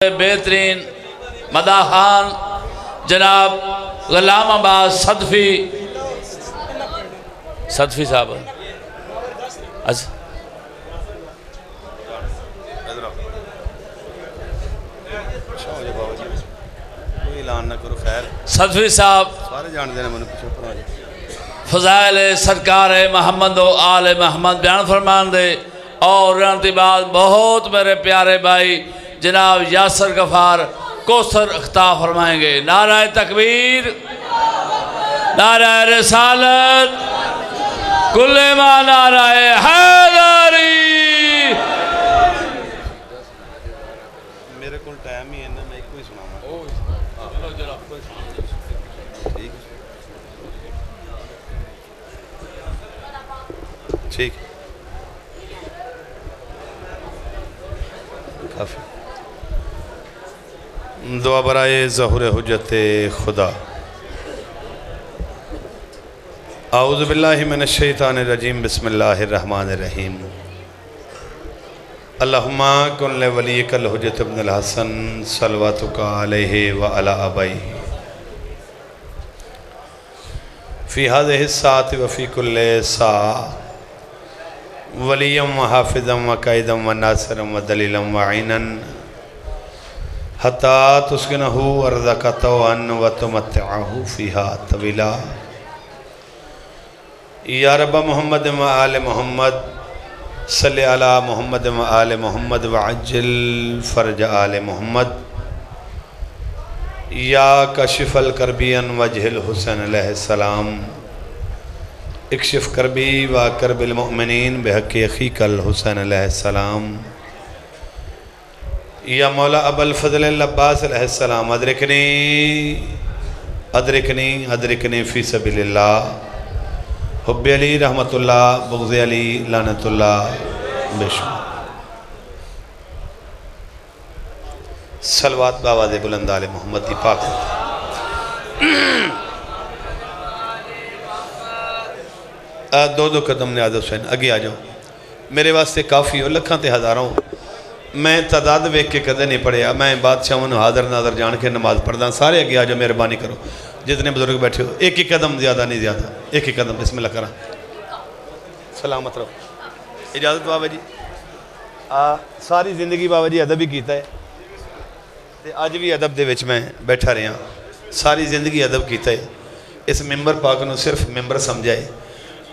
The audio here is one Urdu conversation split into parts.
بہترین مداحان جناب غلام عباس صدفی صاحب صدفی صاحب فضائل سرکار محمد و آل محمد بیان فرمان دے اور رنتی بعد بہت میرے پیارے بھائی جناب یاسر غفار کوثر اختتام فرمائیں گے۔ نعرہ تکبیر، نعرہ رسالت، کل ما نعرہ حیدری۔ میرے کل ٹائم ہی ہے نا، میں ایک کوئی سنا ٹھیک کافی دعا برائے ظہور حجت خدا۔ اعوذ باللہ من الشیطان الرجیم، بسم اللہ الرحمن الرحیم۔ اللہم کن لولیک الحجت ابن الحسن صلواتک علیہ وعلی آبائہ فی هذه الساعة وفی کل ساعة ولیم وحافظم وقائدم وناصرم ودلیلم وعینن حتی تسکنہو ارضک طوعاً وتمتعہو فیہا طویلا۔ یا رب محمد و آل محمد صلی علی محمد و آل محمد وعجل فرج آل محمد۔ یا کشف الکربین وجہ الحسن علیہ السلام اکشف کربی و کرب المؤمنین بحق اخیک الحسن علیہ السلام۔ یا مولا ابا الفضل العباس علیہ السلام ادرکنی ادرکنی ادرکنی فی سبیل اللہ۔ حب علی رحمت اللہ، بغض علی لعنت اللہ بشم۔ صلوات باواز بلند آل محمد دی پاک۔ دو قدم نے آدھو حسین اگے آ جاؤ، میرے واسطے کافی ہو، لکھاں تے ہزاروں میں تعداد ویک کے کدے نہیں پڑھیا، میں بادشاہوں حاضر ناظر جان کے نماز پڑھدا، سارے اگے آ جاؤ، مہربانی کرو جتنے بزرگ بیٹھے ہو، ایک ہی قدم، زیادہ نہیں زیادہ، ایک ہی قدم، بسم اللہ کرا سلامت رہو۔ اجازت بابا جی، ساری زندگی بابا جی ادب ہی کیتا ہے تے آج بھی ادب دے وچ میں بیٹھا رہا، ساری زندگی ادب کیتا ہے۔ اس ممبر پاک نو صرف ممبر سمجھائے،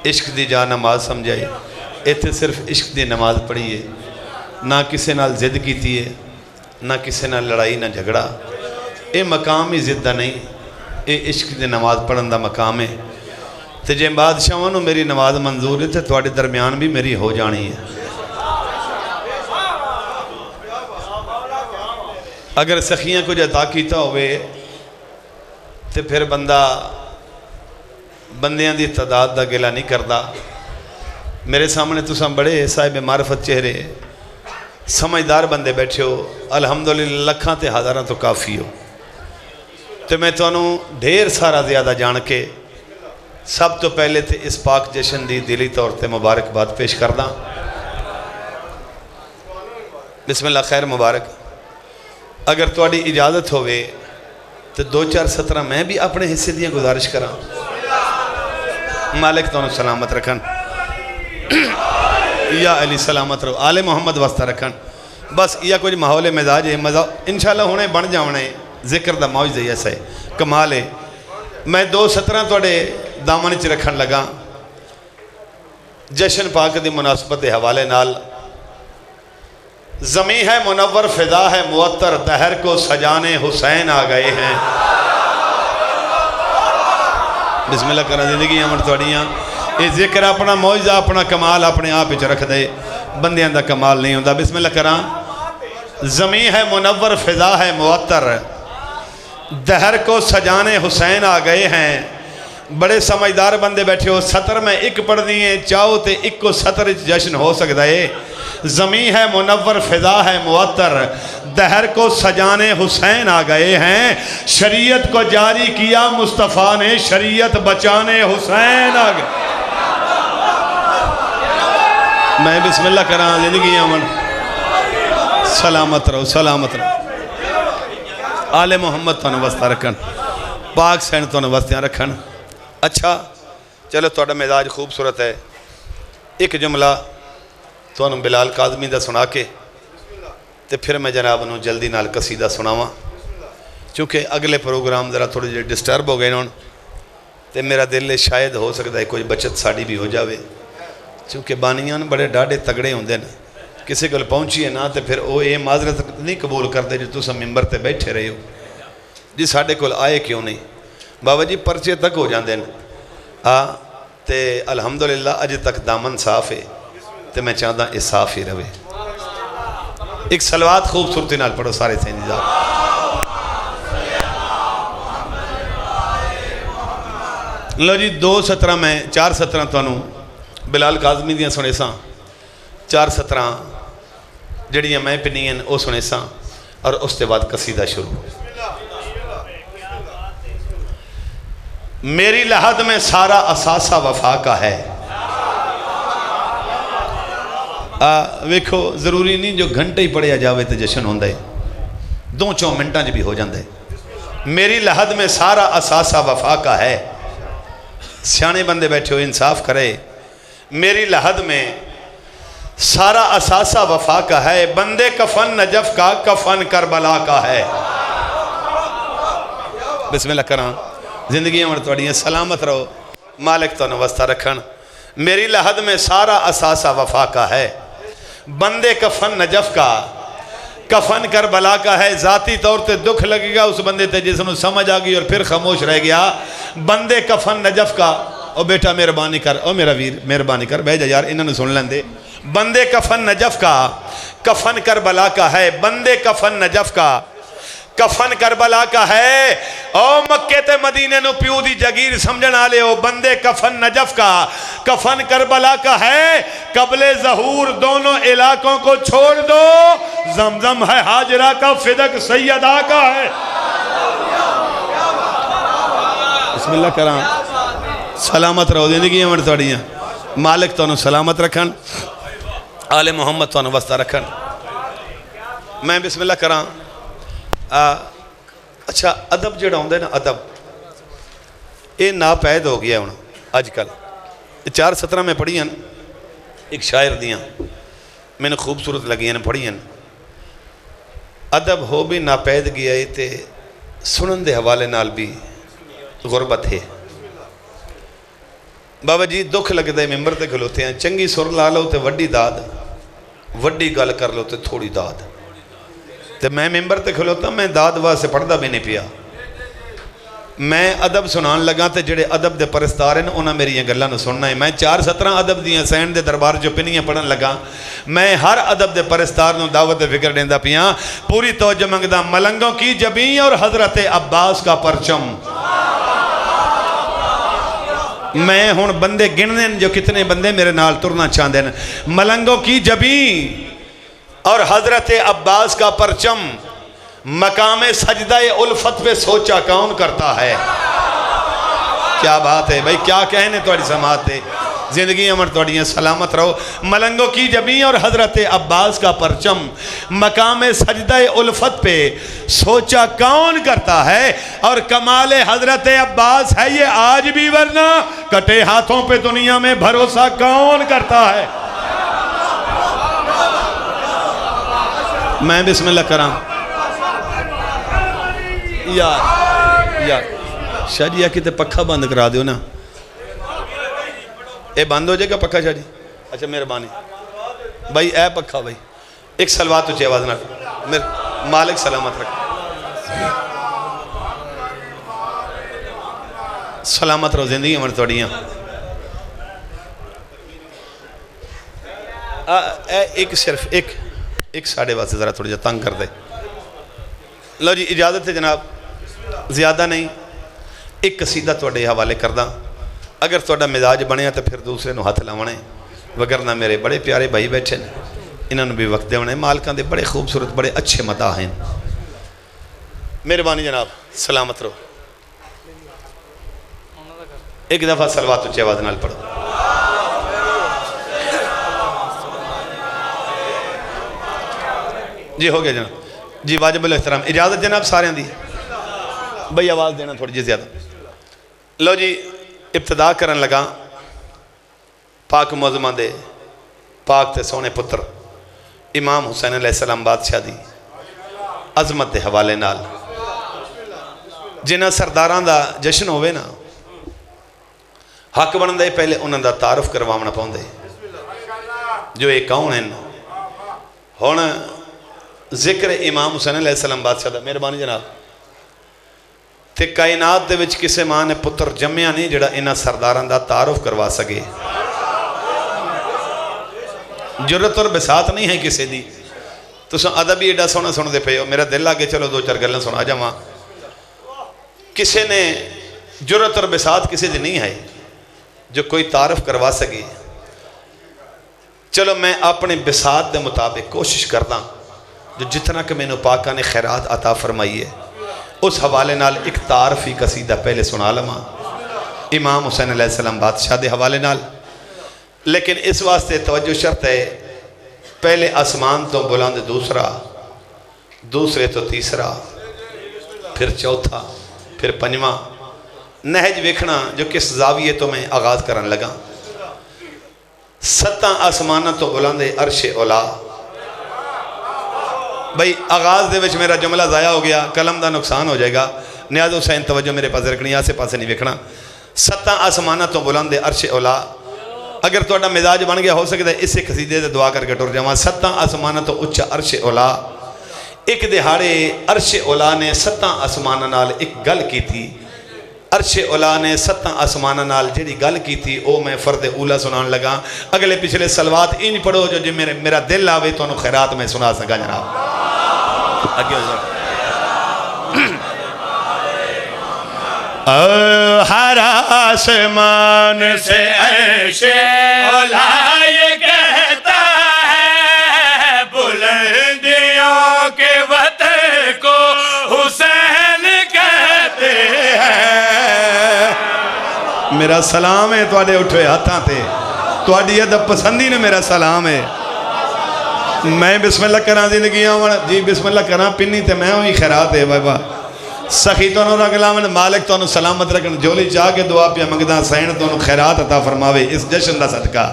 عشق دی جا نماز سمجھائے، ایتھے صرف عشق دی نماز پڑھی ہے، نہ کسے نال ضد کیتی ہے، نہ کسے نال لڑائی نہ جھگڑا۔ اے مقام ہی ضد دا نہیں، اے عشق دی نماز پڑھن دا مقام ہے۔ تے جے بادشاہاں نو میری نماز منظور ہے تے تواڈے درمیان بھی میری ہو جانی ہے۔ اگر سخیاں کچھ عطا کیتا ہوئے تے پھر بندیاں دی تعداد دا گلہ نہیں کردا۔ میرے سامنے تساں بڑے صاحب معرفت چہرے سمجھدار بندے بیٹھے ہو، الحمدللہ لکھاں تے ہزاراں تو کافی ہو۔ تے میں تانوں ڈھیر سارا زیادہ جان کے سب تو پہلے تے اس پاک جشن دی دلی طور تے مبارکباد پیش کردہ۔ بسم اللہ، خیر مبارک۔ اگر تواڈی اجازت ہوئے تو دو چار سطرہ میں بھی اپنے حصے دیاں گزارش کراں۔ مالک تانوں سلامت رکھن، یا علی سلامت رہو، آل محمد واسطہ رکھن۔ بس یہ کچھ ماحول مزاج ہے، انشاءاللہ ہونے بن جاؤنے ذکر دا موج دے ایسا ہے، کمال ہے۔ میں دو سطرہ توڑے دامن چ رکھن لگا جشن پاک دی مناسبت حوالے نال۔ زمین ہے منور، فضا ہے معطر، دہر کو سجانے حسین آ گئے ہیں۔ بسم اللہ کرنا، زندگی امر توڑیاں یہ ذکر اپنا موجزہ، اپنا کمال اپنے آپ ہی رکھ دے، بندیاں دا کمال نہیں ہوندہ۔ بسم اللہ کرنا، زمین ہے منور، فضا ہے معطر، دہر کو سجانے حسین آ گئے ہیں۔ بڑے سمجھدار بندے بیٹھے ہو، سطر میں ایک پڑھ دیئے چاہو تے ایک کو سطر جشن ہو سکتا ہے۔ زمین ہے منور، فضا ہے معطر، دہر کو سجانے حسین آ گئے ہیں۔ شریعت کو جاری کیا مصطفیٰ نے، شریعت بچانے حسین آ گئے۔ میں بسم اللہ کراں، زندگی آمن، سلامت رہو، سلامت رہو۔ آل محمد تو وسطہ رکھن پاک سین تو وسطیاں رکھن اچھا چلو تھوڑا مزاج خوبصورت ہے ایک جملہ تو بلال کاظمی دا سنا کے تے پھر میں جناب انہوں جلدی نال قصیدہ سناواں چونکہ اگلے پروگرام ذرا تھوڑے جے ڈسٹرب ہو گئے انہوں تے میرا دل شاید ہو سکتا ہے کوئی بچت ساڑی بھی ہو جاوے چونکہ بانیاں بڑے ڈاڑے تگڑے ہوندے ہیں کسی کو پہنچی ہے نا تے پھر وہ یہ معذرت نہیں قبول کرتے جو تسا ممبر تے بیٹھے رہے ہو جی ساڑے کو آئے کیوں نہیں بابا جی پرچے تک ہو جاندے ہیں تے الحمدللہ اج تک دامن صاف ہے تے میں چاہتا اس صاف ہی رہے ایک صلوات خوبصورتی نال پڑھو سارے سے انجام لو جی 2:17 میں 4:17 تو بلال کاظمی دیاں سنے ساں 4:17 جڑیاں میں پنیاں وہ سنے ساں اور اس کے بعد قصیدہ شروع میری لحد میں سارا اثاثہ وفا کا ہے ویکھو ضروری نہیں جو گھنٹے ہی پڑھیا جاوے تے جشن ہوندہ ہے 2-4 منٹاں جی بھی ہو جاندے میری لحد میں سارا اثاثہ وفا کا ہے سیانے بندے بیٹھے ہو انصاف کرے میری لحد میں سارا اثاثہ وفا کا ہے بندے کفن نجف کا کفن کربلا کا ہے بسم اللہ کرام زندگی عمر توڑیاں سلامت رہو مالک تو نوستہ رکھن میری لحد میں سارا اثاثہ وفا کا ہے بندے کفن نجف کا کفن کربلا کا ہے ذاتی طور تے دکھ لگے گا اس بندے تے جس نے سمجھ آگئی اور پھر خاموش رہ گیا بندے کفن نجف کا او بیٹا مہربانی کر او میرا ویر مہربانی کر بھیجا یار انہوں نے سن لیں دے بندے کفن نجف کا کفن کربلا کا ہے بندے کفن نجف کا کفن کربلا کا ہے او مکے تے مدینے نو پیو دی جگیر سمجھنا لے او بندے کفن نجف کا کفن کربلا کا ہے قبل ظہور دونوں علاقوں کو چھوڑ دو زمزم ہے حاجرہ کا فدق سیدہ کا ہے بسم اللہ کرام سلامت رہو زندگی ہمیں توڑیاں مالک تو انہوں سلامت رکھن آل محمد تو انہوں وسطہ رکھن میں بسم اللہ کرام اچھا ادب جڑا ہوندے نا ادب یہ ناپید ہو گیا ہونا آج کل 4:17 میں پڑھی ہیں ایک شاعر دیاں میں نے خوبصورت لگی ہیں پڑھی ہیں ادب ہو بھی ناپید گیا ہے تے سنن دے حوالے نال بھی غربت ہے بابا جی دکھ لگتا ہے ممبر تے کھلوتے ہیں چنگی سر لا لو تے وڈی داد وڈی گل کر لو تے تھوڑی داد تے میں ممبر تے کھلوتا میں داد واسے پڑھدا بھی نہیں پیا میں ادب سنان لگا تے جڑے ادب دے پرستار ہیں انہاں میری یہ گلاں نو سننا ہے میں 4:17 ادب دیاں سین دے دربار جو پنیاں پڑھن لگا میں ہر ادب دے پرستار نو دعوت فکر دیندا پیاں پوری توجہ منگدا ملنگوں کی جبیں اور حضرت عباس کا پرچم میں ہون بندے گن دیں جو کتنے بندے میرے نال ترنا چاہتے ہیں ملنگوں کی جبیں اور حضرت عباس کا پرچم مقام سجدہ الفت پہ سوچا کون کرتا ہے کیا بات ہے بھائی کیا کہنے توڑی سماعت دے زندگی عمر توڑیاں سلامت رہو ملنگوں کی جبیں اور حضرت عباس کا پرچم مقام سجدہ الفت پہ سوچا کون کرتا ہے اور کمال حضرت عباس ہے یہ آج بھی ورنہ کٹے ہاتھوں پہ دنیا میں بھروسہ کون کرتا ہے میں بسم اللہ کرام یار شاہ جی آکے تے پکھا بند کرا دیو نا اے بند ہو جائے گا پکھا شاہ جی اچھا مہربانی بھائی اے پکھا بھائی ایک سلوات تجھے آواز نہ مالک سلامت رکھ سلامت رہو زندگی ہمارے توڑیاں ایک صرف ایک ساڑھے واسے ذرا تھوڑی جا تنگ کر دے لو جی اجازت ہے جناب زیادہ نہیں ایک قصیدہ توڑے حوالے کردہ اگر توڑا مزاج بنیا تو پھر دوسرے نو ہاتھ لاؤنے وگرنہ میرے بڑے پیارے بھائی بیٹھے انہوں نے بھی وقت دے ہونے مالکان دے بڑے خوبصورت بڑے اچھے مداح ہیں مہربانی جناب سلامت رہو ایک دفعہ صلوات اچھے آواز نال پڑھو جی ہو گیا جناب جی واجب الاحترام اجازت جناب سارے دی بھئی آواز دینا تھوڑی جی زیادہ لو جی ابتدا کرن لگا پاک معظمہ دے پاک تے سونے پتر امام حسین علیہ السلام بادشاہ دی عظمت دے حوالے نال جنہ سرداران دا جشن ہوئے نا حق بن دے پہلے انہوں دا تعارف کروانا پاؤں دے جو ایک کون ہیں ہون ذکر امام حسین علیہ السلام بادشاہ دا مہربانی جناب تے کائنات دے وچ کسے ماں نے پتر جمعیاں نہیں جڑا انہاں سرداران دا تعارف کروا سکے جرت اور بسات نہیں ہے کسے دی تو سن ادب ہی ایڈا سونا سن دے پہ میرا دل آگے چلو دو چار گلیں سنا جاواں کسے نے جرت اور بسات کسے دی نہیں ہے جو کوئی تعارف کروا سکے چلو میں اپنے بسات دے مطابق کوشش کردا جو جتنا کہ میں نے پاکا نے خیرات عطا فرمائی ہے اس حوالے نال ایک تعارفی قصیدہ پہلے سنا لما امام حسین علیہ السلام بادشاہ دے حوالے نال لیکن اس واسطے توجہ شرط ہے پہلے آسمان تو بلند دوسرا دوسرے تو تیسرا پھر چوتھا پھر پنجواں نہج ویکھنا جو کس زاویے تو میں آغاز کرن لگا ستاں آسمانہ تو بلند عرش اولا بھئی آغاز دے وچ میرا جملہ ضائع ہو گیا قلم دا نقصان ہو جائے گا نیاز حسین توجہ میرے پاس رکھنی آسے پاسے نہیں ویکھنا ستاں آسمانہ تو بلند عرش اولا اگر توڑا مزاج بن گیا ہو سکتا ہے اسے قصیدے سے دعا کر کے ٹور جاواں ستاں آسمانہ تو اچھا عرش اولا ایک دہاڑے عرش اولا نے ستاں آسمانہ نال ایک گل کی تھی عرش اولا نے ستاں آسمانہ نال جیڑی گل کی تھی او میں فرد اولا سنان لگا اگلے پچھلے سلوات انج پڑھو جو جی میرا دل آوے تو انہوں خیرات میں سنا سکا جناب آگے ہو جائے ہر آسمان سے عرش اولا یہ کہتا ہے بلندیوں کے وطن کو حسین کہتے ہیں میرا سلام ہے توڑے اٹھوے ہاتھاں تے توڑی ادب پسندی نے میرا سلام ہے میں بسم اللہ کران زندگیاں جی بسم اللہ کران پنی تے میں ہوئی خیرات ہے بابا سخی تو انہوں رکھلاون مالک تو انہوں سلامت رکھن جولی چاہ کے دعا پیا مگدہ سین تو انہوں خیرات عطا فرماوے اس جشن دا صدقہ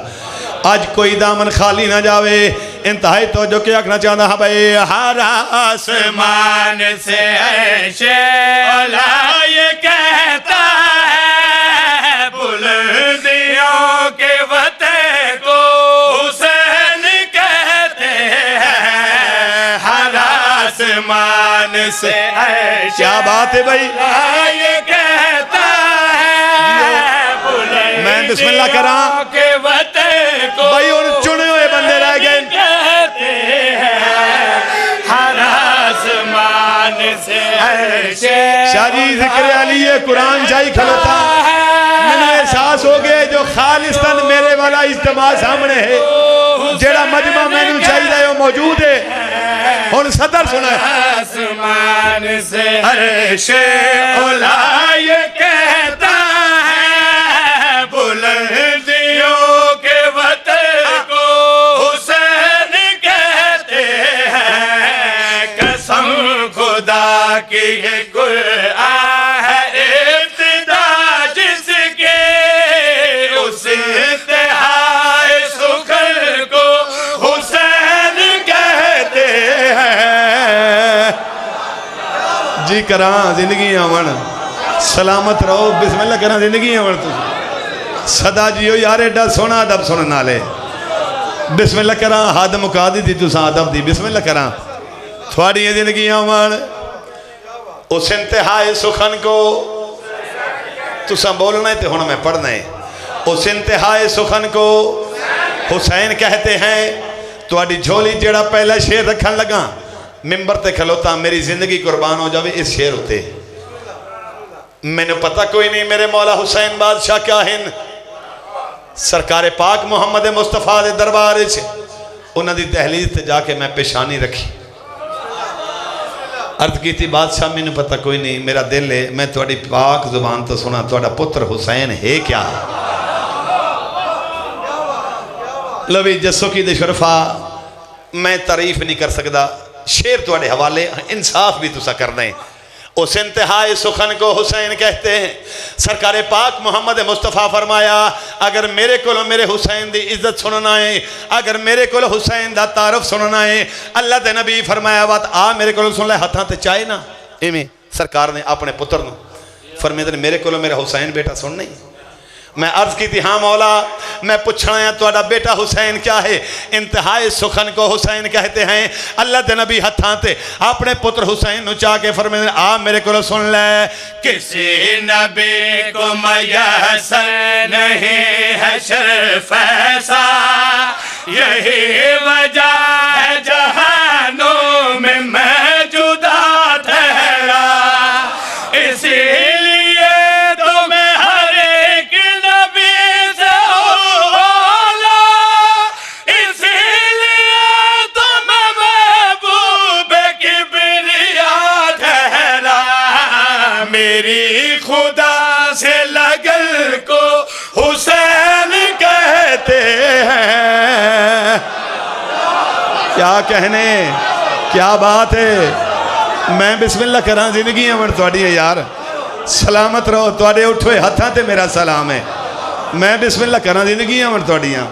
آج کوئی دامن خالی نہ جاوے انتہائی تو جو کیا اکھنا چاہتا ہے بھئی ہر آسمان سے عرش اولا یہ کہتا ہے بلندیوں کے وطن کو حسین کہتے ہیں ہر آسمان سے عرش کیا بات ہے بھئی یہ کہتا ہے میں بسم اللہ کران کے وطن کو بھئی ان چنے ہوئے بندے رہ گئے کہتے ہیں ہر آسمان سے عرش شاہ جی ذکر علی قرآن جائی کھلوتا میں نے احساس ہو گئے جو خالصتاً میرے والا اجتماع سامنے ہے جیڑا مجمع میں نے چاہی رہے ہو موجود ہے اور صدر سنا ہے آسمان سے عرش اولا یہ کہتا ہے بلندیوں کے وطن کو حسین کہتے ہیں قسم خدا کی یہ قرآن ہے ابتدا جس کے اس انتہائی سخن کو حسین کہتے ہیں جی کران زندگی آمن سلامت رہو بسم اللہ کران زندگی آمن تو صدا جیو یار ایڈا سونا ادب سنن نالے بسم اللہ کران حد مکا دی تو ساں ادب دی بسم اللہ کران تھوڑی یہ زندگی آمن اس انتہائی سخن کو تو ساں بولنا ہے تو ہونا میں پڑھنا ہے اس انتہائی سخن کو حسین کہتے ہیں تھوڑی جھولی جیڑا پہلا شیر رکھن لگا ممبر تے کھلوتا میری زندگی قربان ہو جاوے اس شیر ہوتے میں نے پتہ کوئی نہیں میرے مولا حسین بادشاہ کیا ہیں سرکار پاک محمد مصطفیٰ دے دربار سے انہاں دی دہلیز تے جا کے میں پیشانی رکھی عرض کی تھی بادشاہ میں نے پتہ کوئی نہیں میرا دل ہے میں تھوڑی پاک زبان تو سنا تھوڑا پتر حسین ہے کیا لوی جسو کی دے شرفا میں تعریف نہیں کر سکتا شیر تواڈے حوالے انصاف بھی تسا کرنا ہے اس انتہائی سخن کو حسین کہتے ہیں سرکار پاک محمد مصطفیٰ فرمایا اگر میرے کو میرے حسین دی عزت سننا ہے اگر میرے کو حسین دا تعارف سننا ہے اللہ دے نبی فرمایا بات آ میرے کو سن لے ہتھاں تے چاہے نا ایویں سرکار نے اپنے پتر نو فرمایا میرے کو میرا حسین بیٹا سن نہیں میں عرض کی تھی ہاں مولا میں پوچھنا ہے تواڈا بیٹا حسین کیا ہے انتہائی سخن کو حسین کہتے ہیں اللہ دے نبی ہتھاں تے اپنے پتر حسین نو چاہ کے فرمائے آ میرے کو سن لے کسی نبی کو میسر نہیں ہے شرف ایسا یہی وجہ ہے جہانوں میں جدا ٹھہرا اسی میری خدا سے لگن کو حسین کہتے ہیں کیا کہنے کیا بات ہے میں بسم اللہ کراں زندگی امن تواڈی ہے یار سلامت رہو تواڈے اٹھوئے ہتھاں تے میرا سلام ہے میں بسم اللہ کراں زندگی امن تواڈیاں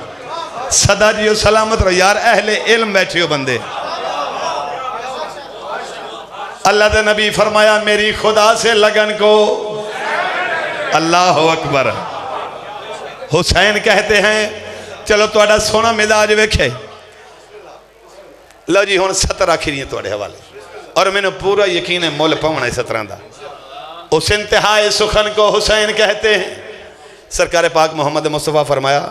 صدا جیو سلامت رہو یار اہل علم بیٹھے ہو بندے اللہ دے نبی فرمایا میری خدا سے لگن کو اللہ اکبر حسین کہتے ہیں چلو تواڈا سونا مزاج ویکھے لو جی ہن 70 آخری ہیں تواڈے حوالے اور میں نے پورا یقین ہے مول پاونا ہے 17 دا اس انتہائی سخن کو حسین کہتے ہیں سرکار پاک محمد مصطفیٰ فرمایا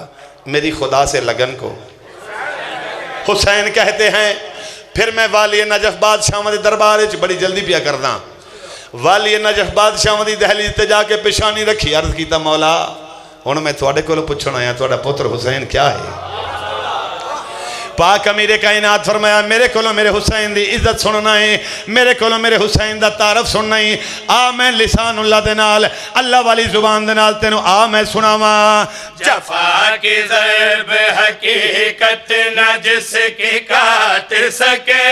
میری خدا سے لگن کو حسین کہتے ہیں پھر میں والی نجف بادشاہ دی دربار وچ بڑی جلدی پیا کردا والی نجف بادشاہ دی دہلیز تے جا کے پیشانی رکھی عرض کیتا مولا ہن میں تواڈے کولوں پوچھنا آیا تواڈا پتر حسین کیا ہے پاک امیر کائنات فرمایا میرے کولوں میرے حسین دی عزت سننا ہے میرے کولوں میرے حسین دا تعارف سننا ہے آ میں لسان اللہ دے نال اللہ والی زبان دے نال تینوں آ میں سناواں جفا کی ضرب حقیقت نہ جس کی کاٹ سکے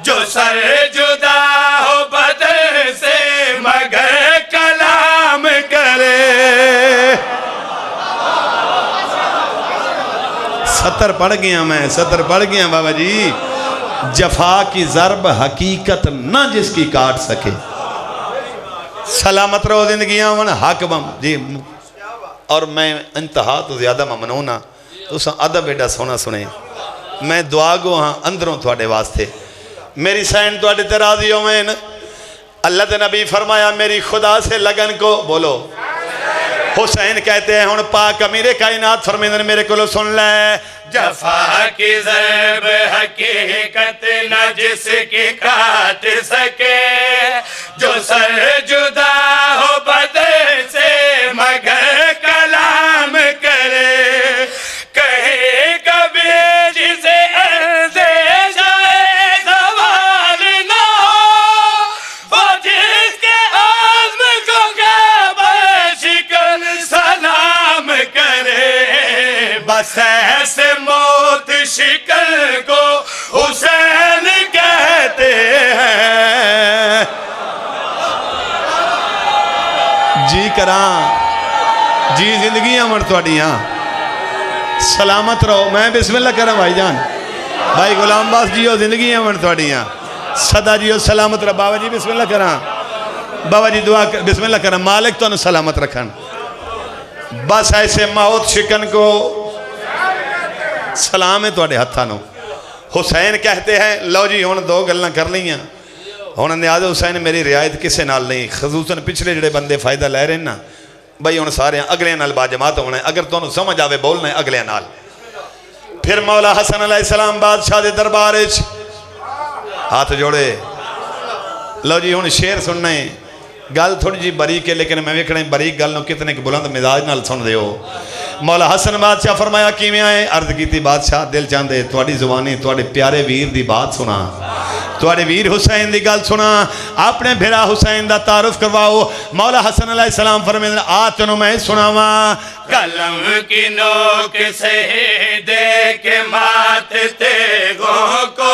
جو سر جدا ہو بدن سے مگر کلام کرے 70 پڑھ گیا میں 70 پڑھ گیا بابا جی جفا کی ضرب حقیقت نہ جس کی کاٹ سکے سلامت رہو زندگیاں ون حق بم جی اور میں انتہا تو زیادہ ممنونا تو سا ادب بیٹا سونا سنے میں دعا گو ہاں اندروں تھوڑے واسطے میری سین تھوڑے ترازی ہو میں اللہ دے نبی فرمایا میری خدا سے لگن کو بولو حسین کہتے ہیں ہن پاک امیر کائنات فرمیندن میرے کو سن لے جفا کی ضرب حقیقت نہ جس کی کاٹ سکے جو سر جدا ہو بدن سے مگر کلام کرے کہیں کبھی جسے اندیشہ زوال نہ ہو وہ جس کے عزم کو شکن سلام کرے بس ایسے موت شکن کو حسین کہتے ہیں جی کراں جی زندگیاں مر تواڈیاں سلامت رہو میں بسم اللہ کراں بھائی جان بھائی غلام باس جیو زندگیاں مر تواڈیاں صدا جیو سلامت رہو بابا جی بسم اللہ کراں بابا جی دعا بسم اللہ کراں مالک تو سلامت رکھن بس ایسے موت شکن کو سلام ہے تواڈے ہتھاں نو حسین کہتے ہیں لو جی ہن 2 گلاں کر لیاں ہن نیاز حسین میری رعایت کسے نال نہیں خصوصاً پچھلے جڑے بندے فائدہ لے رہے نا بھائی ہن سارے اگلے نال باجماعت ہونا ہے اگر تانوں سمجھ آوے بولنا ہے اگلے نال پھر مولا حسن علیہ السلام بادشاہ دے دربار وچ ہاتھ جوڑے لو جی ہن شعر سننا ہے گل تھوڑی جی باریک ہے لیکن میں ویکھنا باریک گل نو کتنے کہ بلند مزاج نال سن دے ہو مولا حسن بادشاہ فرمایا کیویں آئے عرض کیتی بادشاہ دل چاہندے تواڈی زبانی تواڈے پیارے ویر دی بات سنا تواڈے ویر حسین دی گل سنا اپنے بھرا حسین دا تعارف کرواؤ مولا حسن علیہ السلام فرمیندے آ تینوں میں سناواں قلم کی نوک سے دے کے ماتتے گوں کو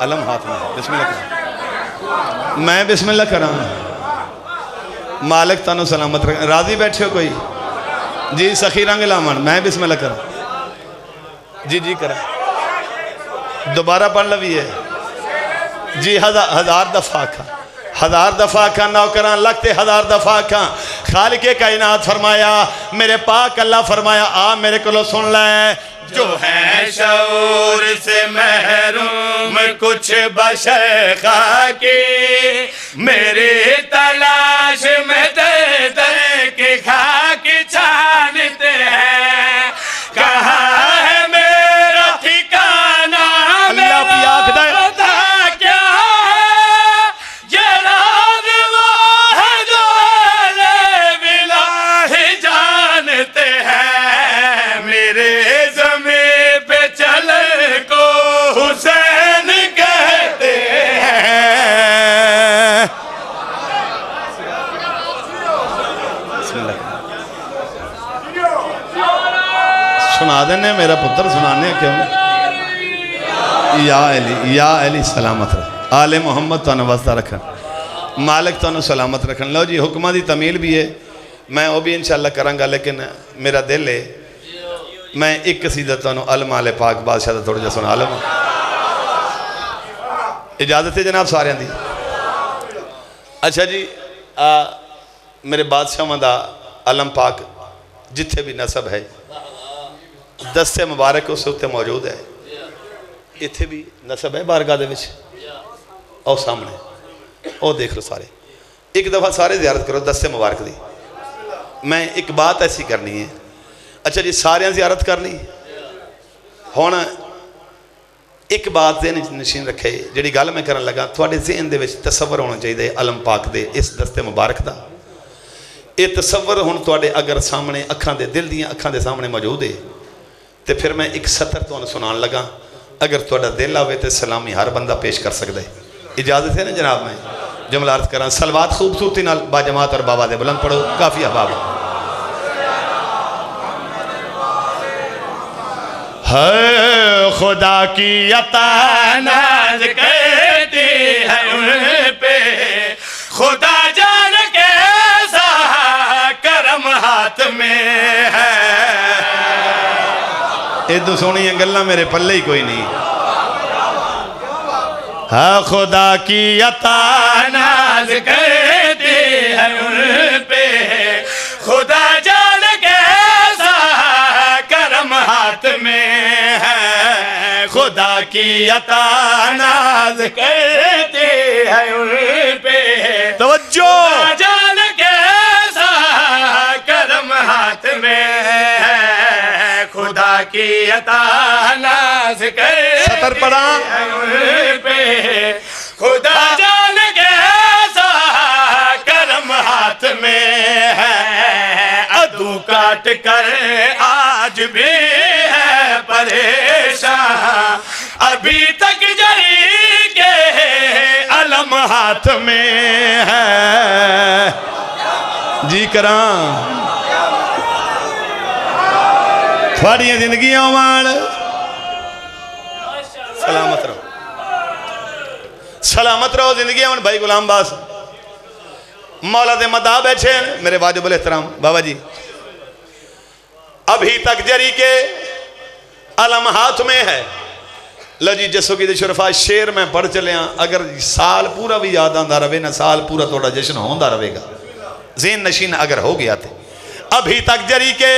علم ہاتھ میں بسم اللہ کریں میں بسم اللہ کراں مالک تانو سلامت رکھیں راضی بیٹھے ہو کوئی جی سخی رنگ لامن میں بسم اللہ کراں جی کریں دوبارہ پڑھ لوی ہے جی 1000 دفعہ کھا 1000 دفعہ کھا نوکران لگتے 1000 دفعہ کھا خالق کائنات فرمایا میرے پاک اللہ فرمایا آ میرے کلو سن لیں جو ہے شعور سے محروم کچھ بشر خاکی میری تلاش میں در در کے خاک چھانتے ہیں کہاں ہے میرا ٹھکانہ اللہ پی آنکھ دائے پتا کیا ہے یہ راز وہ ہے جو اہل الہی جانتے ہیں میرے زمین پہ چل کو حسین کہتے ہیں بسم اللہ سنا دینے میرا پتر سنانے کیوں یا علی سلامت رکھ آل محمد تو واسطہ رکھن مالک تو سلامت رکھن لو جی حکمہ دی تمیل بھی ہے میں وہ بھی انشاءاللہ کروں گا لیکن میرا دل ہے میں ایک قصیدہ تو علم آل پاک بادشاہ دا تھوڑا جا سنا علم اجازت ہے جناب سارے دی اچھا جی میرے بادشاہ دا علم پاک جتھے بھی نصب ہے دستے مبارک اس سے موجود ہے اتھے بھی نصب ہے بارگاہ دے وچ او سامنے او دیکھ لو سارے ایک دفعہ سارے زیارت کرو دستے مبارک دی میں ایک بات ایسی کرنی ہے اچھا جی سارے زیارت کرنی ہونا ایک بات ذہن نشین رکھے جڑی گل میں کرن لگا تھوڑے ذہن دے وچ تصور ہونا چاہیے علم پاک دے اس دستے مبارک دا یہ تصور ہون تھوڑے اگر سامنے اکھاں دے دل دیاں اکھاں دے سامنے موجود ہے تے پھر میں ایک سطر تو سنان لگا اگر تھوڑا دل آوے تے سلامی ہر بندہ پیش کر سکتا ہے اجازت ہے نا جناب میں جملہ عرض کران سلوات خوبصورتی نال با جماعت اور بابا دے بلند پڑھو کافی احباب ہے خدا کی عطا ناز کرتی ہے ان پہ خدا جان کیسا کرم ہاتھ میں ہے ادھو سونی انگلہ میرے پلے ہی کوئی نہیں ہاں خدا کی عطا ناز کرتی ہے ان پہ خدا جان کیسا کرم ہاتھ میں ہے خدا کی عطا ناز کرتی ہے ان پہ توجہ خدا جان کیسا کرم ہاتھ میں ہے خدا کی عطا ناز کرتی سطر پڑھا ہے ان پہ خدا جان کیسا کرم ہاتھ میں ہے عدو کاٹ کر آج بھی ہے پریشان ابھی تک جری کے علم ہاتھ میں ہے جی کران تھوڑی زندگیاں وان سلامت رہو سلامت رہو زندگیاں وان بھائی غلام باس مولا دے مدعا بیٹھے ہیں میرے واجب الاحترام بابا جی ابھی تک جری کے علم ہاتھ میں ہے لو جی جسو کی دے شرفا شیر میں پڑھ چلے ہیں اگر سال پورا بھی یاد آندہ رہے نا سال پورا توڑا جشن ہوندہ رہے گا ذہن نشین اگر ہو گیا تھے ابھی تک جری کے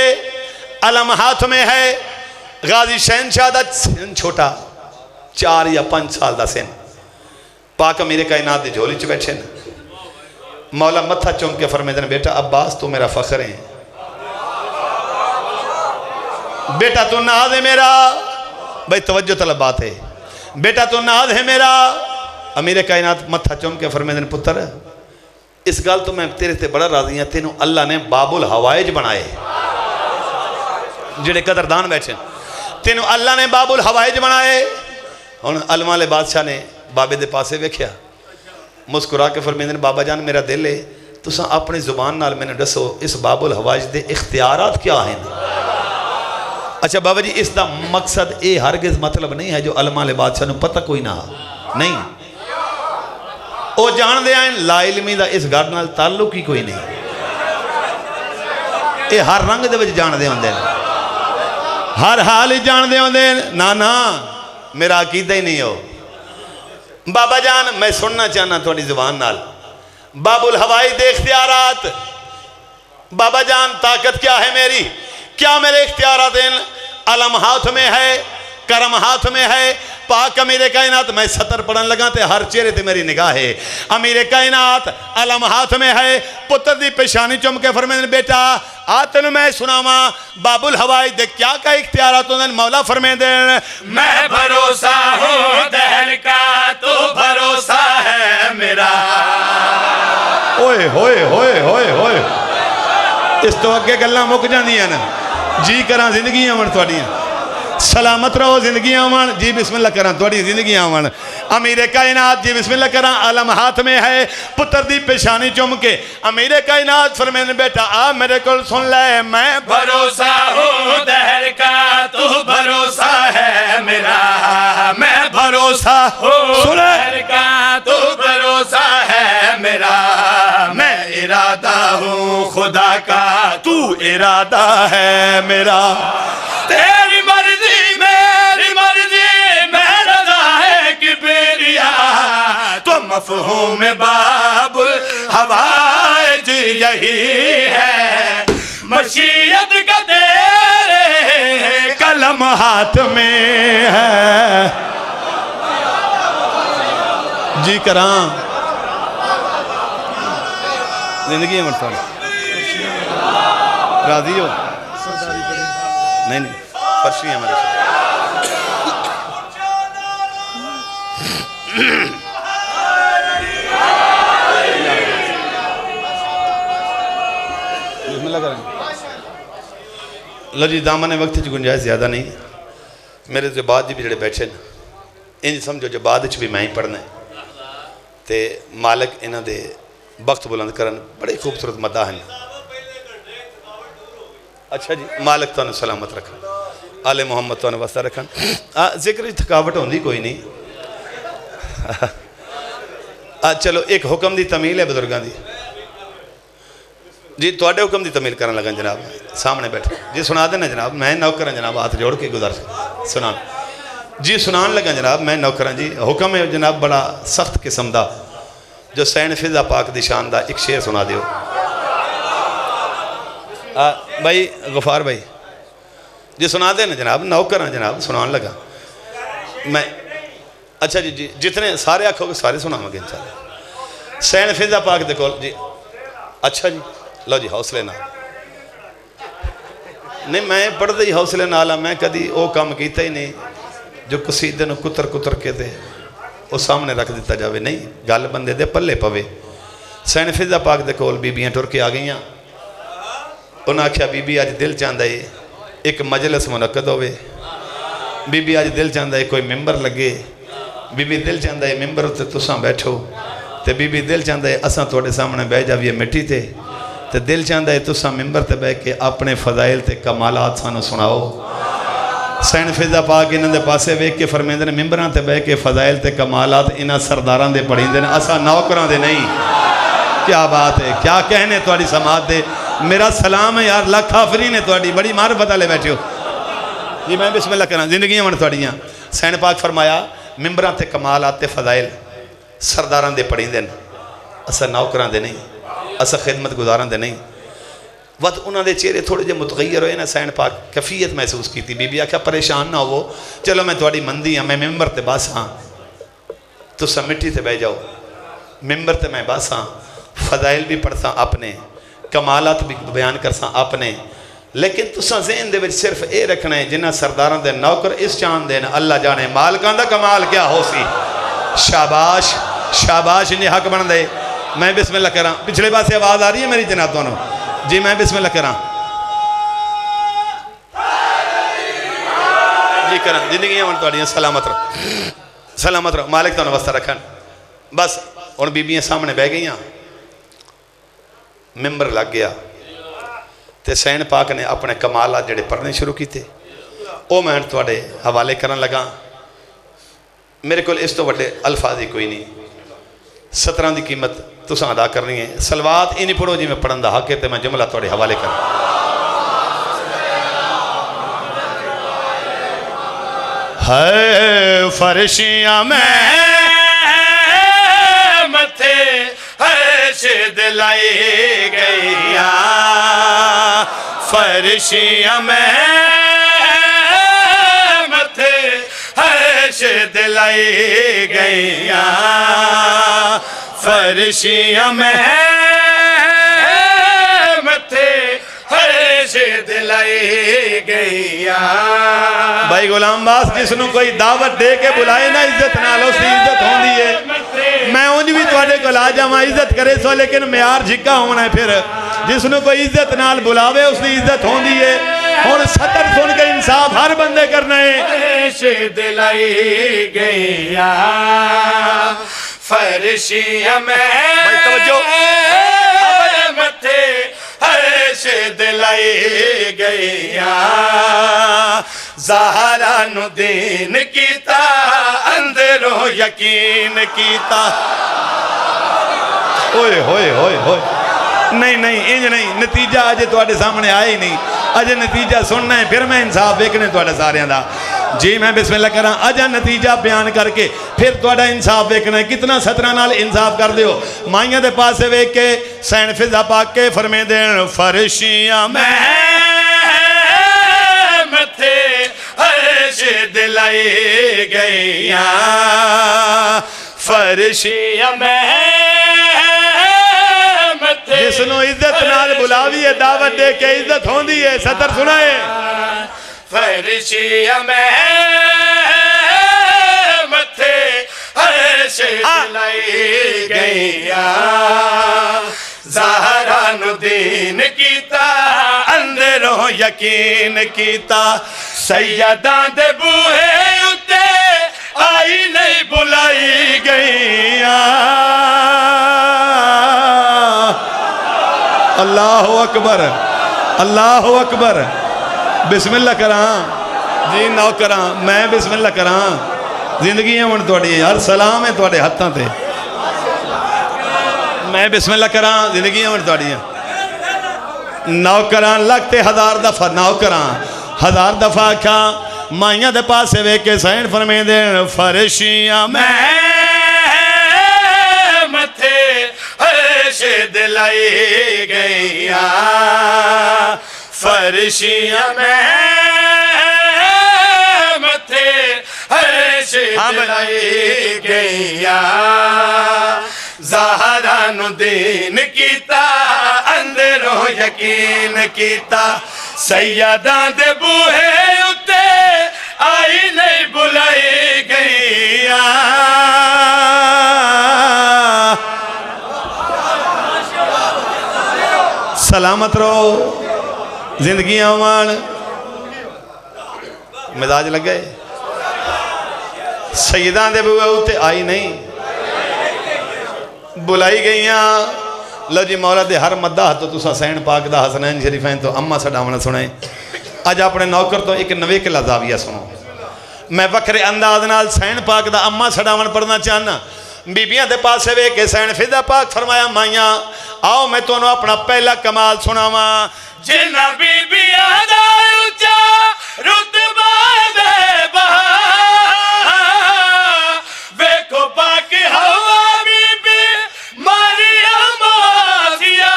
علم ہاتھ میں ہے غازی شہنشاہ دا سن چھوٹا 4 یا 5 سال دا سن پاک میرے کائنات دے جھولی چ بیٹھے نا مولا متھا چوم کے فرمائے دینا بیٹا عباس تو میرا فخر ہے بیٹا تو ناز ہے میرا بھائی توجہ طلب بات ہے بیٹا تو ناز ہے میرا امیر کائنات متھا چوم کے فرمائے دینا پتر اس گال تو میں تیرے تے بڑا راضی ہیں تینوں اللہ نے باب الحوائج بنائے جڑے قدردان بیٹھے تینوں اللہ نے باب الحوائج بنائے اور علماء لے بادشاہ نے بابے دے پاسے ویکھیا مسکرا کے فرمیندن بابا جان میرا دل ہے تو ساں اپنی زبان نال میں نے ڈسو اس باب الحوائج دے اختیارات کیا ہیں اچھا بابا جی اس دا مقصد اے ہرگز مطلب نہیں ہے جو علماء لے بادشاہ نے پتہ کوئی نہ نہیں وہ جان دے آئیں لا علمی دا اس گھر نال تعلق ہی کوئی نہیں یہ ہر رنگ دے وچ جان دے ہوندے ہر حال ہی جان دے ہوندے نا میرا عقیدہ ہی نہیں ہو بابا جان میں سننا چاہنا تھوڑی زبان نال باب الہوائی دے اختیارات بابا جان طاقت کیا ہے میری کیا میرے اختیارات ہیں علم ہاتھ میں ہے کرم ہاتھ میں ہے پاک امیر کائنات میں سطر پڑھن لگا تے ہر چہرے تے میری نگاہ ہے امیر کائنات علم ہاتھ میں ہے پتر دی پیشانی چم کے فرمائیں بیٹا آتن میں سناما باب الہوائی دے کیا کا اختیارات ہوندن مولا فرمائیں دیں میں بھروسہ ہوں دہر کا تو بھروسہ ہے میرا ہوئے ہوئے ہوئے ہوئے ہوئے اس تو اگے گلہ مک جاندی ہیں نا جی کراں زندگی آمن توڑیاں سلامت رہو زندگی آمن جی بسم اللہ کراں توڑی زندگی آمن امیر کائنات جی بسم اللہ کراں علم ہاتھ میں ہے پتر دی پیشانی چم کے امیر کائنات فرمین بیٹا آ میرے کل سن لے میں بھروسہ ہوں دہر کا تو بھروسہ ہے میرا میں بھروسہ ہوں دہر کا تو بھروسہ ہے میرا میں ارادہ ہوں خدا کا تو ارادہ ہے میرا تیری مرضی میری مرضی میں رضا ہے کبریا تو مفہوم باب الہوائج یہی ہے مشیت کا تیرے قلم ہاتھ میں ہے جی کراں زندگی ہے مرتبہ راضی ہو نہیں فرشی ہے ہمارے بسم اللہ کریں لو جی دامن وقت چ گنجائش زیادہ نہیں میرے جو بعد جی بھی جڑے بیٹھے ان سمجھو جو بعد چ بھی میں ہی پڑھنا ہے تے مالک انہاں دے وقت بلند کرن بڑے خوبصورت مداح ہیں اچھا جی مالک تو سلامت رکھن آل محمد تو واسطہ رکھن ذکر تھکاوٹ ہوندی کوئی نہیں چلو ایک حکم دی تمیل ہے بزرگاں دی جی توڑے حکم دی تمیل کرن لگن جناب سامنے بیٹھے جی سنا دینا جناب میں نوکران جناب ہاتھ جوڑ کے گزار سنان جی سنان لگن جناب میں نوکران جی حکم ہے جناب بڑا سخت قسم دا جو سین فضا پاک دی شان دا ایک شعر سنا دیو بھائی غفار بھائی جی سنا دے نا جناب نوکران جناب سنان لگا میں اچھا جی جتنے سارے آنکھوں کے سارے سنا مگے انشاءاللہ سین فضا پاک دے کول جی اچھا جی لو جی حوصلے نال نہیں میں پڑھ دے حوصلے نالا میں کدی او کام کیتا ہی نہیں جو قصیدے نو کتر کتر کے دے وہ سامنے رکھ دیتا جاوے نہیں گل بندے دے پلے پوے سین فضا پاک دے کول بیبیاں ٹر کے آ گئیاں انہاں کیا بی بی آج دل چاندہ ہے ایک مجلس منعقد ہوئے بی بی آج دل چاندہ ہے کوئی ممبر لگے بی بی دل چاندہ ہے ممبر تے تساں بیٹھو تے بی بی دل چاندہ ہے اساں توڑے سامنے بہ جاویے مٹی تے دل چاندہ ہے تساں ممبر تے بہ کے اپنے فضائل تے کمالات سانو سناؤ سین فضا پاک انہاں دے پاسے ویک کے فرمیندے نے ممبراں تے بہ کے فضائل تے کمالات انہاں سرداراں دے پڑھیندے نے اساں نوکراں دے نہیں کیا بات ہے کیا کہنے تواڈی سماعت دے میرا سلام ہے یار لاکھ آفرین ہے تواڈی بڑی معرفت والے بیٹھے ہو جی میں بسم اللہ کراں زندگیاں من تواڈیاں سین پاک فرمایا ممبراں تے کمالات تے فضائل سرداراں دے پڑھیندے نے اساں نوکراں دے نہیں اساں خدمت گزاراں دے نہیں وقت انہاں دے چہرے تھوڑے جے متغیر ہوئے نا سین پاک کفیت محسوس کی تھی بی بی آکھا پریشان نہ ہو چلو میں تواڈی مندی ہاں میں ممبر تے باس ہاں تساں مٹی تے بہ جاؤ ممبر تے میں باس ہاں فضائل بھی پڑھساں اپنے کمالات بھی بیان کرساں اپنے لیکن تساں ذہن دے وچ صرف اے رکھنا ہے جنہاں سرداراں دے نوکر اس چاند دے اللہ جانے مالکاں دا کمال کیا ہو سی شاباش شاباش انہیں حق بن دے میں بسم اللہ کراں پچھلے بات سے آواز آ رہی ہے میری جناب دونوں جی میں بسم اللہ کراں جی کراں زندگیاں من تواڈیاں سلامت رہو مالک تانوں واسطہ رکھن بس ہن بیبیاں سامنے بہ گئیاں ممبر لگ گیا تے سین پاک نے اپنے کمالات جڑے پڑھنے شروع کیتے او میں تواڈے حوالے کرن لگا میرے کو اس تو وڈے الفاظ ہی کوئی نہیں 17 دی قیمت تساں ادا کرنی ہے سلوات ہی نہیں پڑھو جی میں پڑھن دا حق ہے تے میں جملہ تھوڑے حوالے کر ہے فرشیاں میں متھے عرش دلائی گئیاں فرشیاں میں متھے عرش دلائی گئیاں فرشیاں میں متھے عرش دلائی گئیاں بھائی غلام باس جس نو کوئی دعوت دے کے بلائے نا عزت نہ لو سی عزت ہوں دی ہے میں انج بھی توڑے کو لا جاؤں عزت کرے سو لیکن معیار جھکا ہونا ہے پھر جس نو کوئی عزت نال بلاوے اس نے عزت ہوں دی ہے اور سطر سن کے انصاف ہر بندے کرنا ہے عرش دلائی گئیاں فرشیاں میں بھائی توجہ متھے عرش دلائی گئیاں زہرا نو دین کیتا اندروں یقین کیتا اوئے ہوئے ہوئے ہوئے نہیں انج نہیں نتیجہ آجے توڑے سامنے آئے ہی نہیں آجے نتیجہ سننا ہے پھر میں انصاف دیکھنے توڑے سارے اندھا جی میں بسم اللہ کرا آجا نتیجہ بیان کر کے پھر توڑا انصاف دیکھنا ہے کتنا 17 نال انصاف کر دیو مائیاں دے پاس سے ویک کے سین فضا پاک کے فرمے دین فرشیاں میں متھے عرش دلائی گئیاں فرشیاں میں جس نو عزت نال بلاوی ہے دعوت دے کے عزت ہوں دی ہے سطر سنائے فرشیاں میں متھے عرش دلائی گئیاں زہرا نو دین کیتا اندروں یقین کیتا سیداں دے بوہے اتے آئی نہیں بلائی گئیاں اللہ اکبر اللہ اکبر بسم اللہ کران جی نو کران میں بسم اللہ کران زندگیاں من توڑی ہر سلام ہے توڑے ہتھاں تے میں بسم اللہ کران زندگیاں من توڑی نو کران لگتے 1000 دفعہ نو کران 1000 دفعہ کھا مائیاں دے پاسے وے کے سین فرمے دین فرشیاں میں متھے عرش دلائی گئیاں فرشیاں میں متھے عرش دلائی گئیاں زہرا نو دین کیتا اندروں یقین کیتا سیداں دے بوہے اتے آئی نہیں بلائی گئیاں سلامت رہو زندگیاں مان مزاج لگ گئے سیدان دے بوئے ہوتے آئی نہیں بلائی گئیاں لو جی مولا دے ہر مدہ تو تسا سین پاک دا حسنین شریفین تو اممہ سڑاونا سنائیں آج اپنے نوکر تو ایک نوے کے لازاویہ سنو میں وکر انداز نال سین پاک دا اممہ سڑاونا پڑھنا چاہنا بیبیاں دے پاس سے کہ سین فضا پاک فرمایا مائیاں آؤ میں تو اپنا پہلا کمال سناواں جنہ بیبیاں دا اچا رتبہ دے بہا ویکھو پاک ہوا بی بی مریم آسیہ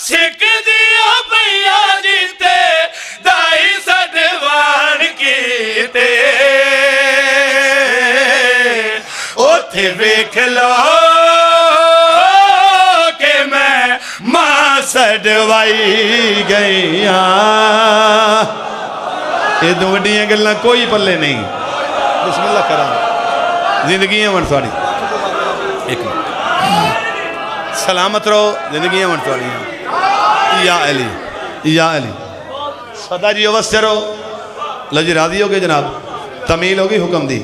سکھ دیا پیا جیتے دائی سدوان کیتے اوتھے ویکھ لو سڑوائی گئیاں یہ دو وڈیاں گلنا کوئی پلے نہیں بسم اللہ کرام زندگیاں من سواری ایک منٹ سلامت رہو زندگیاں من سواری یا علی صدا جی اوستے رہو لجی راضی ہو گئے جناب تمیل ہوگی حکم دی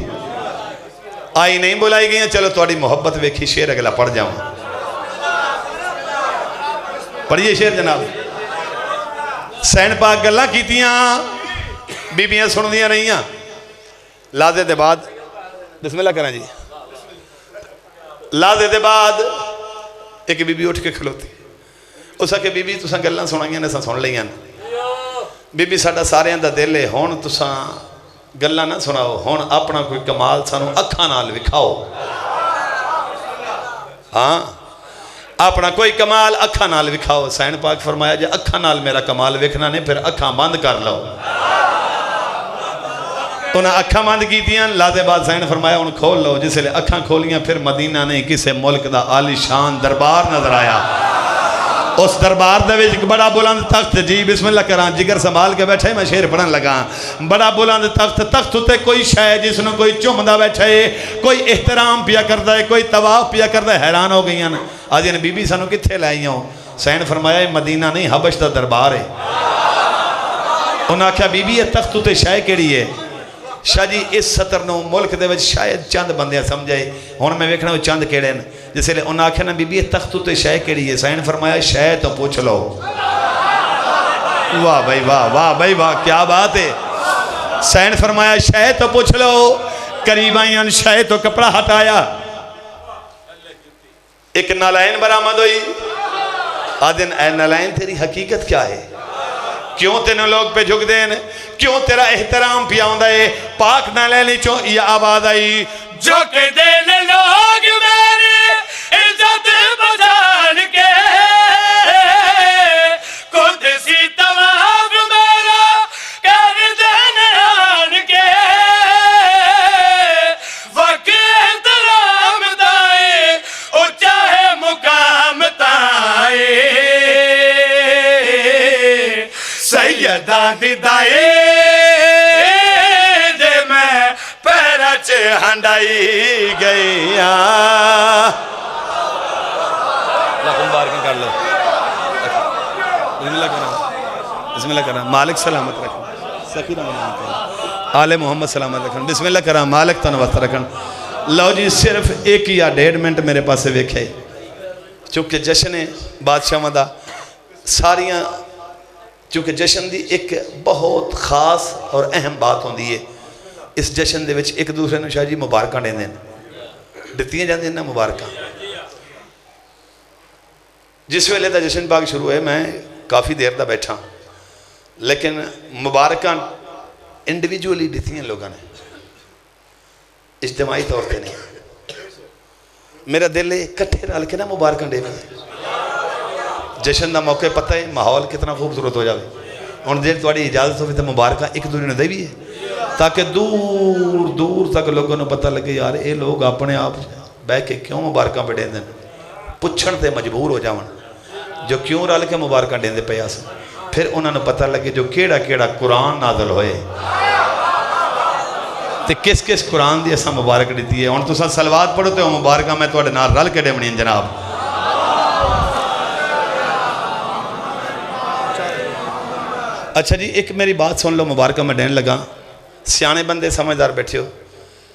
آئی نہیں بلائی گئیاں چلو توڑی محبت ویکھی شیر اگلا پڑھ جاؤں پڑھئے شیر جناب سین پاک گلہ کیتیاں بیبیاں سن دیا رہیاں لادے دے بعد بسم اللہ کریں جی، لادے دے بعد ایک بی بی اٹھ کے کھلوتی، اس کہ بی بی تساں گلاں سنائیاں نے سا سن لیاں، بی بی ساڈا سارے دا دل ہے، ہن تساں گلاں نہ سناؤ، ہن اپنا کوئی کمال سانو اکھاں نال وکھاؤ، ہاں اپنا کوئی کمال اکھاں نال وکھاؤ۔ حسین پاک فرمایا جے اکھاں نال میرا کمال وکھنا نہیں پھر اکھاں بند کر لو، انہاں اکھاں بند کیتیاں، لادے بعد حسین فرمایا ان کھول لو، جس لئے اکھاں کھولیاں پھر مدینہ نہیں کسے ملک دا عالی شان دربار نظر آیا، اس دربار دے وچ بڑا بلند تخت، جی بسم اللہ کران جگر سنبھال کے بیٹھے میں شعر پڑھن لگا، بڑا بلند تخت، تخت تے کوئی شے جس نے کوئی چمدا بیٹھے، کوئی احترام پیا کردا ہے، کوئی طواف پیا کردا ہے، حیران ہو گئیاں آدھی نے بی بی سانو کتھے لائیاں ہو؟ حسین فرمایا مدینہ نہیں حبش دا دربار ہے، انہاں کہا بی بی یہ تخت تے شے کیڑی ہے؟ شاہ جی اس سطر نو ملک دے وچ شاید چند بندے سمجھائے، ہن میں ویکھنا وہ چند کیڑے ہیں، جس لئے انہاں آکھیا نا بی بی یہ تخت تے شے کیڑی ہے؟ حسین فرمایا شے تو پوچھ لو۔ واہ بھائی واہ، واہ بھائی واہ، کیا بات ہے، حسین فرمایا شے تو پوچھ لو، قریب آئیاں شے تو کپڑا ہٹایا، ایک نالائن برآمد ہوئی، آدھن اے نالائن تیری حقیقت کیا ہے؟ کیوں تینوں لوگ پہ جھک دیں؟ کیوں تیرا احترام پیا ہوندہ ہے؟ پاک نالینی چوں یہ آواز آئی، جھک دین لوگ میری عزت بجان کے، قدسی طواف میرا کر دین آن کے، وقت احترام دائے او چاہے مقام تائے، سیدہ دی دائے دے میں پیرچ ہنڈائی گئیاں۔ لکھن بارکن کر لو، بسم اللہ کرنا، مالک سلامت رکھن، سکینہ منام کرنا، آل محمد سلامت رکھن، بسم اللہ کرنا، مالک تنوست رکھن۔ لو جی صرف ایک یا 1.5 منٹ میرے پاس سے ویکھے، چونکہ جشن بادشاہ مدہ ساریاں، چونکہ جشن دی ایک بہت خاص اور اہم بات ہوندی ہے، اس جشن دے وچ ایک دوسرے نے شاہ جی مبارکاں دیں دیں، دتیاں جاندیں نا مبارکاں۔ جس ویلے دا جشن پاک شروع ہے میں کافی دیر دا بیٹھا، لیکن مبارکاں انڈیویجولی دتیاں لوگاں نے، اجتماعی طور پہ نہیں۔ میرا دل ہے کٹھے رل کے نا مبارکاں دے میں، جشن دا موقع پتہ ہے ماحول کتنا خوبصورت ہو جاوے، اور دیر تواڈی اجازت ہوئی تو مبارکاں ایک دوسرے نے دے بھی ہے، تاکہ دور دور تک لوگوں نے پتہ لگے یار اے لوگ اپنے آپ بہ کے کیوں مبارکاں پہ دیں دیں، پچھن تے مجبور ہو جاون جو کیوں رل کے مبارکاں دیں دے پیاس، پھر انہوں نے پتہ لگے جو کیڑا کیڑا قرآن نازل ہوئے تے کس کس قرآن دی ایسا مبارک دیتی ہے۔ اور تو ساتھ سلوات پڑھتے ہو مبارکاں میں توڑے نار رل کے ڈیمنی جناب۔ اچھا جی ایک میری بات سن لو، مبارکہ میں ڈین لگا، سیانے بندے سمجھدار بیٹھے ہو،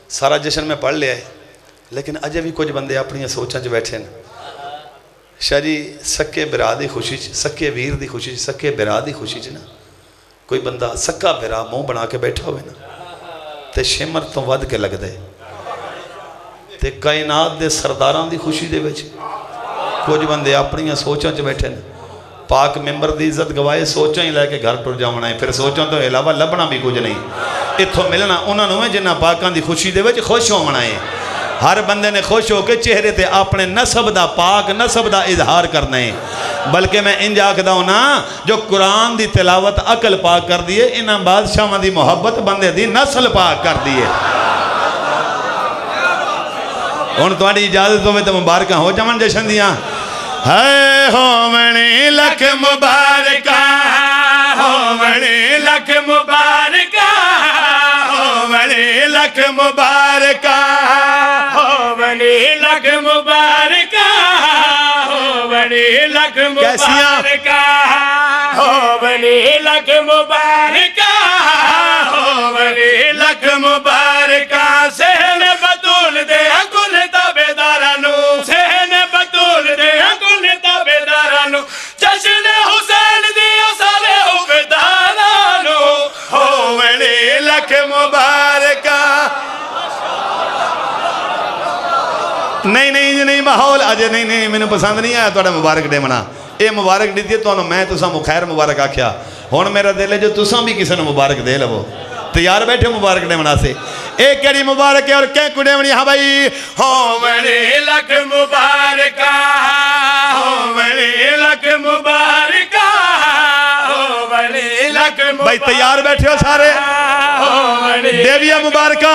سارا جشن میں پڑھ لیا ہے، لیکن اجے بھی کچھ بندے اپنی سوچاں جو بیٹھے ہیں۔ شاہ جی سکے برا دی خوشی چ، سکے ویر دی خوشی چ، سکے برا دی خوشی چ نا کوئی بندہ سکا برا منہ بنا کے بیٹھا ہوئے نا تے شمر تو ود کے لگ دے، تے کائنات دے سرداراں دی خوشی دے وچ کچھ بندے اپنی سوچاں جو بیٹھے ہیں، پاک ممبر دی عزت گوائے سوچاں ہی لے کے گھر ٹر جاونا ہے، پھر سوچاں تو علاوہ لبنا بھی کچھ نہیں، اتھوں ملنا انہوں نے جنہ پاکاں دی خوشی دے وچ خوش ہونا ہے۔ ہر بندے نے خوش ہو کے چہرے تے اپنے نسب دا پاک نسب دا اظہار کرنا ہے، بلکہ میں انج آکھدا ہوں نا جو قرآن دی تلاوت عقل پاک کر دیئے، انہاں بادشاہاں دی محبت بندے دی نسل پاک کر دیئے۔ ہن تہاڈی اجازت ہوے تے مبارکاں ہو جاون جشن دیاں۔ ہے ہومنی لکھ مبارکاں، ہومنی لکھ مبارکاں، ہومنی لکھ مبارکاں، ہومنی لکھ مبارکاں، ہومنی لکھ مبارکاں، ہومنی لکھ مبارکاں، ہومنی لکھ مبارکاں، سہن بطول دے کل تابیدارانو، سہن بطول دے کل تابیدارانو، جشن حسین دیا سارے حقدارانو، ہومنی لکھ مبارکاں، ماحول اجے نہیں مینوں پسند نہیں آیا تہاڈا مبارک ڈے منا یہ مبارک دیتی ہے تمہیں میں تساں خیر مبارک آکھیا ہن میرا دل ہے جو تساں بھی کسی نے مبارک دے لو تیار بیٹھے مبارک ڈے منا سے ایک کیڑی مبارک ہے اور کہیں کو ڈے منی ہاں بھائی ہومنی لکھ مبارکہ ہومنی لکھ مبارکہ ہومنی لکھ مبارکہ بھائی تیار بیٹھے ہو سارے دیویا مبارکہ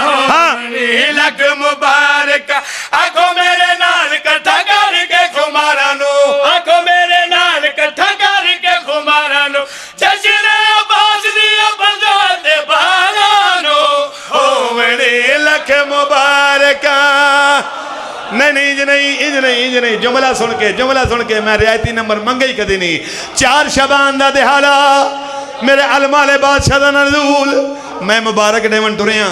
ہومنی لکھ مبارکہ آنکھوں میرے نال کٹھا کر کے خمارا نو آنکھوں میرے نال کٹھا کر کے خمارا نو جشن عباس دیا بندات بارا نو ہومنی لکھ مبارکہ نہیں جملہ سن کے میں رعایتی نمبر منگئی کدی نہیں 4 شعبان دا دہالا میرے علمال بادشاہ دا نزول میں مبارک ڈیون ٹریاں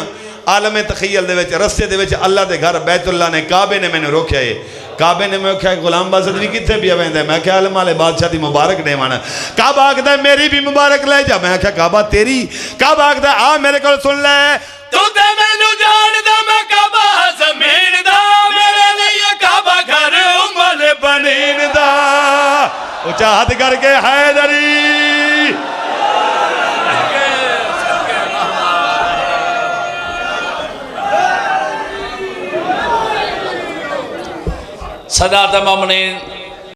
عالم تخیل دے وچ رستے دے وچ اللہ دے گھر بیت اللہ نے کعبے نے میں نے روکیا ہے کعبے نے میں کہا غلام بازد بھی کتنے بھی آویں دے میں کہا علمال بادشاہ دی مبارک ڈیون کعبہ آکھدا ہے میری بھی مبارک لے جا میں کہا کعبہ تیری کعبہ آکھدا ہے آ میرے کو سن لے تو تے میں نو جان دا میں کعبہ زمین دا میرے لیے کعبہ گھر امال بنین دا اچھا ہاتھ کر کے حیدری صدات مومنین